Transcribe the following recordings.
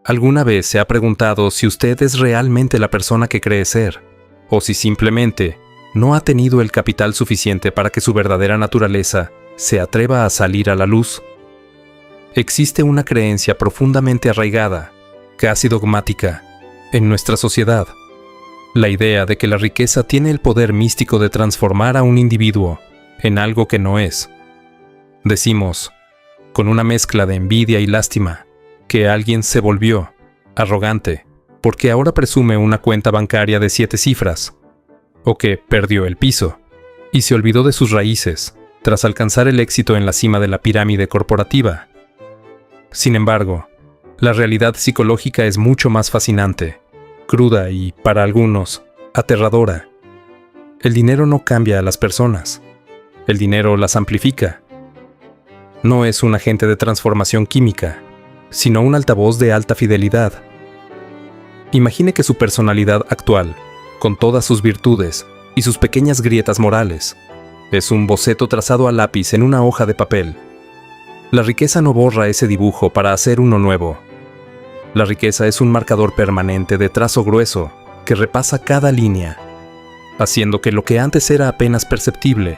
¿Alguna vez se ha preguntado si usted es realmente la persona que cree ser? ¿O si simplemente no ha tenido el capital suficiente para que su verdadera naturaleza se atreva a salir a la luz? Existe una creencia profundamente arraigada, casi dogmática, en nuestra sociedad. La idea de que la riqueza tiene el poder místico de transformar a un individuo en algo que no es. Decimos, con una mezcla de envidia y lástima, que alguien se volvió arrogante porque ahora presume una cuenta bancaria de 7 cifras, o que perdió el piso y se olvidó de sus raíces tras alcanzar el éxito en la cima de la pirámide corporativa. Sin embargo, la realidad psicológica es mucho más fascinante, cruda y, para algunos, aterradora. El dinero no cambia a las personas. El dinero las amplifica. No es un agente de transformación química, sino un altavoz de alta fidelidad. Imagine que su personalidad actual, con todas sus virtudes y sus pequeñas grietas morales, es un boceto trazado a lápiz en una hoja de papel. La riqueza no borra ese dibujo para hacer uno nuevo. La riqueza es un marcador permanente de trazo grueso que repasa cada línea, haciendo que lo que antes era apenas perceptible,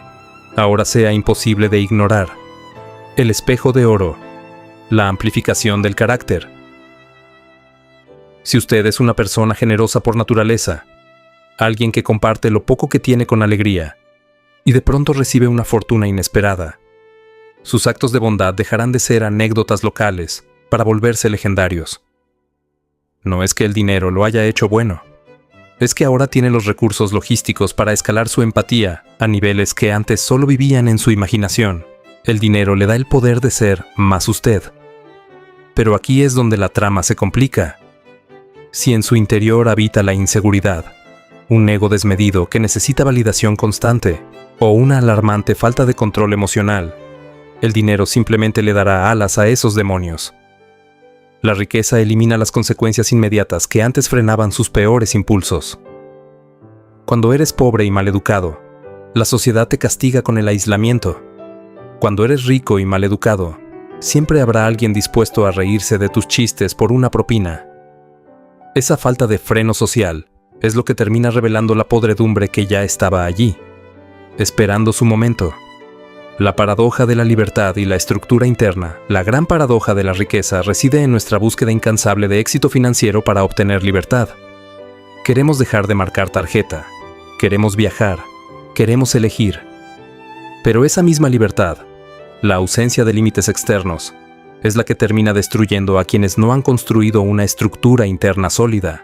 ahora sea imposible de ignorar. El espejo de oro, la amplificación del carácter. Si usted es una persona generosa por naturaleza, alguien que comparte lo poco que tiene con alegría, y de pronto recibe una fortuna inesperada, sus actos de bondad dejarán de ser anécdotas locales para volverse legendarios. No es que el dinero lo haya hecho bueno, es que ahora tiene los recursos logísticos para escalar su empatía a niveles que antes solo vivían en su imaginación. El dinero le da el poder de ser más usted. Pero aquí es donde la trama se complica. Si en su interior habita la inseguridad, un ego desmedido que necesita validación constante, o una alarmante falta de control emocional, el dinero simplemente le dará alas a esos demonios. La riqueza elimina las consecuencias inmediatas que antes frenaban sus peores impulsos. Cuando eres pobre y maleducado, la sociedad te castiga con el aislamiento. Cuando eres rico y maleducado, siempre habrá alguien dispuesto a reírse de tus chistes por una propina. Esa falta de freno social es lo que termina revelando la podredumbre que ya estaba allí, esperando su momento. La paradoja de la libertad y la estructura interna, la gran paradoja de la riqueza, reside en nuestra búsqueda incansable de éxito financiero para obtener libertad. Queremos dejar de marcar tarjeta, queremos viajar, queremos elegir. Pero esa misma libertad, la ausencia de límites externos, es la que termina destruyendo a quienes no han construido una estructura interna sólida.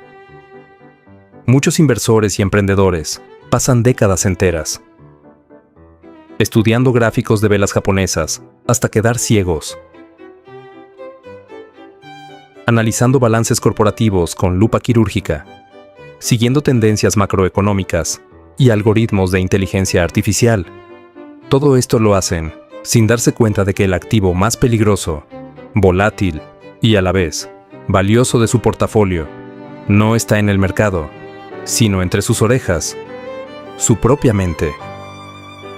Muchos inversores y emprendedores pasan décadas enteras estudiando gráficos de velas japonesas hasta quedar ciegos, analizando balances corporativos con lupa quirúrgica, siguiendo tendencias macroeconómicas y algoritmos de inteligencia artificial. Todo esto lo hacen sin darse cuenta de que el activo más peligroso, volátil y a la vez valioso de su portafolio no está en el mercado, sino entre sus orejas, su propia mente.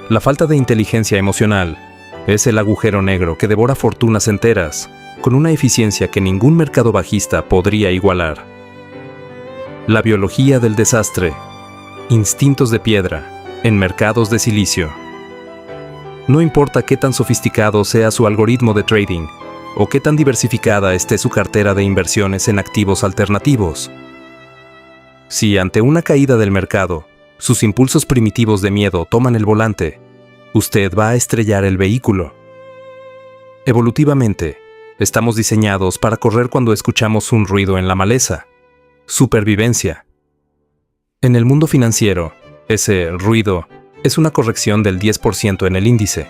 La falta de inteligencia emocional es el agujero negro que devora fortunas enteras, con una eficiencia que ningún mercado bajista podría igualar. La biología del desastre, instintos de piedra, en mercados de silicio. No importa qué tan sofisticado sea su algoritmo de trading, o qué tan diversificada esté su cartera de inversiones en activos alternativos. Si ante una caída del mercado, sus impulsos primitivos de miedo toman el volante, usted va a estrellar el vehículo. Evolutivamente, estamos diseñados para correr cuando escuchamos un ruido en la maleza. Supervivencia. En el mundo financiero, ese ruido es una corrección del 10% en el índice.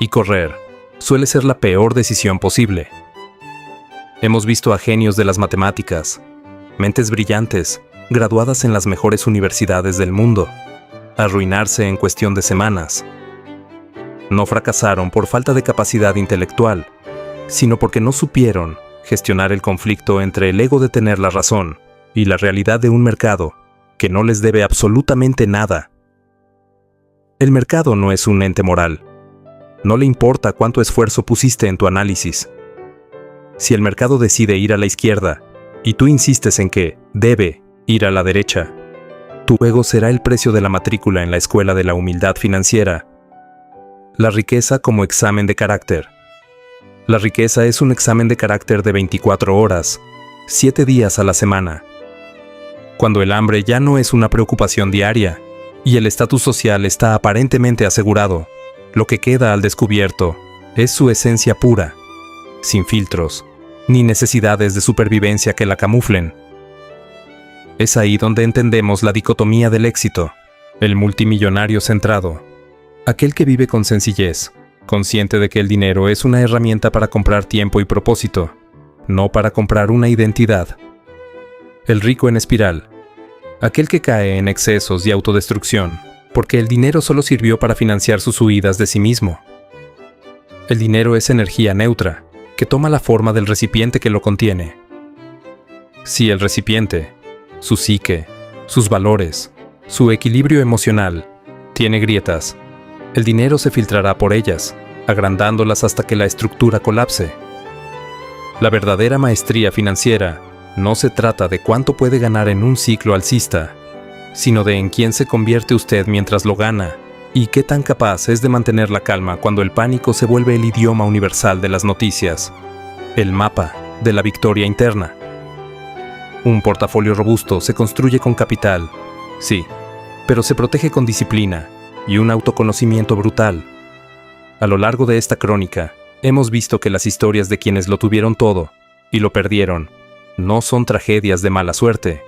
Y correr suele ser la peor decisión posible. Hemos visto a genios de las matemáticas, mentes brillantes, graduadas en las mejores universidades del mundo, arruinarse en cuestión de semanas. No fracasaron por falta de capacidad intelectual, sino porque no supieron gestionar el conflicto entre el ego de tener la razón y la realidad de un mercado que no les debe absolutamente nada. El mercado no es un ente moral. No le importa cuánto esfuerzo pusiste en tu análisis. Si el mercado decide ir a la izquierda, y tú insistes en que debe ir a la derecha, tu ego será el precio de la matrícula en la escuela de la humildad financiera. La riqueza como examen de carácter. La riqueza es un examen de carácter de 24 horas, 7 días a la semana. Cuando el hambre ya no es una preocupación diaria y el estatus social está aparentemente asegurado, lo que queda al descubierto es su esencia pura, sin filtros, ni necesidades de supervivencia que la camuflen. Es ahí donde entendemos la dicotomía del éxito, el multimillonario centrado, aquel que vive con sencillez, consciente de que el dinero es una herramienta para comprar tiempo y propósito, no para comprar una identidad. El rico en espiral, aquel que cae en excesos y autodestrucción, porque el dinero solo sirvió para financiar sus huidas de sí mismo. El dinero es energía neutra, que toma la forma del recipiente que lo contiene. Si el recipiente, su psique, sus valores, su equilibrio emocional, tiene grietas, el dinero se filtrará por ellas, agrandándolas hasta que la estructura colapse. La verdadera maestría financiera no se trata de cuánto puede ganar en un ciclo alcista, sino de en quién se convierte usted mientras lo gana y qué tan capaz es de mantener la calma cuando el pánico se vuelve el idioma universal de las noticias, el mapa de la victoria interna. Un portafolio robusto se construye con capital, sí, pero se protege con disciplina y un autoconocimiento brutal. A lo largo de esta crónica, hemos visto que las historias de quienes lo tuvieron todo y lo perdieron no son tragedias de mala suerte.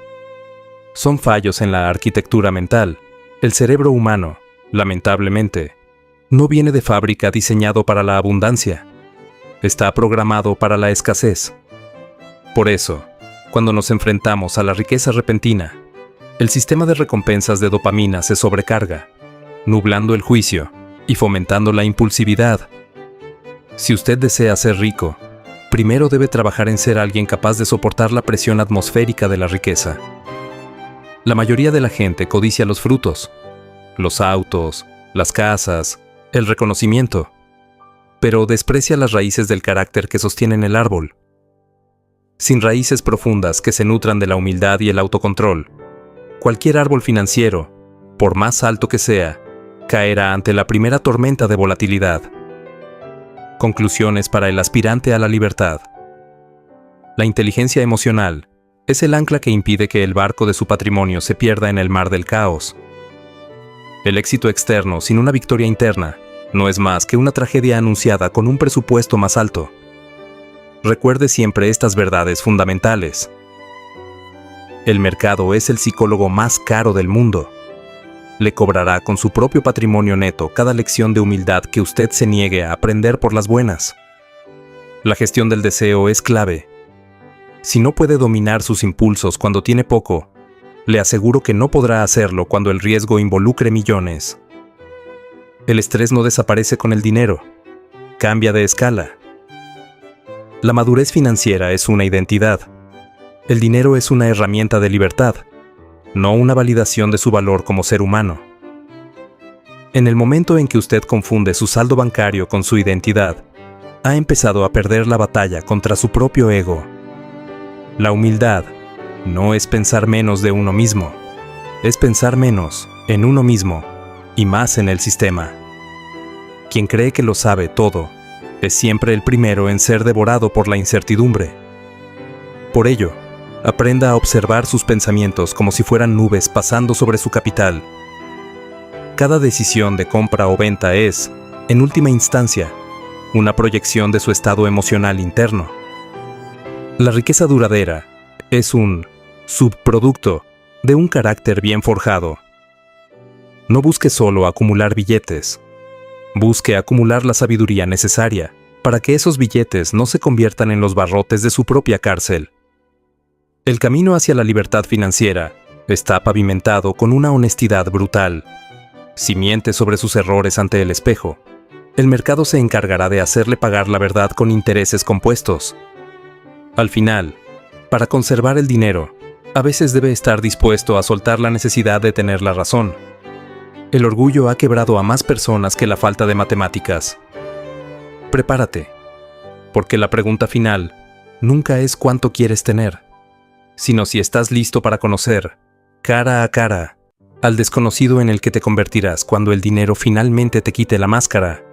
Son fallos en la arquitectura mental. El cerebro humano, lamentablemente, no viene de fábrica diseñado para la abundancia. Está programado para la escasez. Por eso, cuando nos enfrentamos a la riqueza repentina, el sistema de recompensas de dopamina se sobrecarga, nublando el juicio y fomentando la impulsividad. Si usted desea ser rico, primero debe trabajar en ser alguien capaz de soportar la presión atmosférica de la riqueza. La mayoría de la gente codicia los frutos, los autos, las casas, el reconocimiento, pero desprecia las raíces del carácter que sostienen el árbol. Sin raíces profundas que se nutran de la humildad y el autocontrol, cualquier árbol financiero, por más alto que sea, caerá ante la primera tormenta de volatilidad. Conclusiones para el aspirante a la libertad. La inteligencia emocional es el ancla que impide que el barco de su patrimonio se pierda en el mar del caos. El éxito externo sin una victoria interna no es más que una tragedia anunciada con un presupuesto más alto. Recuerde siempre estas verdades fundamentales. El mercado es el psicólogo más caro del mundo. Le cobrará con su propio patrimonio neto cada lección de humildad que usted se niegue a aprender por las buenas. La gestión del deseo es clave. Si no puede dominar sus impulsos cuando tiene poco, le aseguro que no podrá hacerlo cuando el riesgo involucre millones. El estrés no desaparece con el dinero, cambia de escala. La madurez financiera es una identidad. El dinero es una herramienta de libertad, no una validación de su valor como ser humano. En el momento en que usted confunde su saldo bancario con su identidad, ha empezado a perder la batalla contra su propio ego. La humildad no es pensar menos de uno mismo, es pensar menos en uno mismo y más en el sistema. Quien cree que lo sabe todo, es siempre el primero en ser devorado por la incertidumbre. Por ello, aprenda a observar sus pensamientos como si fueran nubes pasando sobre su capital. Cada decisión de compra o venta es, en última instancia, una proyección de su estado emocional interno. La riqueza duradera es un subproducto de un carácter bien forjado. No busque solo acumular billetes. Busque acumular la sabiduría necesaria para que esos billetes no se conviertan en los barrotes de su propia cárcel. El camino hacia la libertad financiera está pavimentado con una honestidad brutal. Si miente sobre sus errores ante el espejo, el mercado se encargará de hacerle pagar la verdad con intereses compuestos. Al final, para conservar el dinero, a veces debe estar dispuesto a soltar la necesidad de tener la razón. El orgullo ha quebrado a más personas que la falta de matemáticas. Prepárate, porque la pregunta final nunca es cuánto quieres tener, sino si estás listo para conocer, cara a cara, al desconocido en el que te convertirás cuando el dinero finalmente te quite la máscara.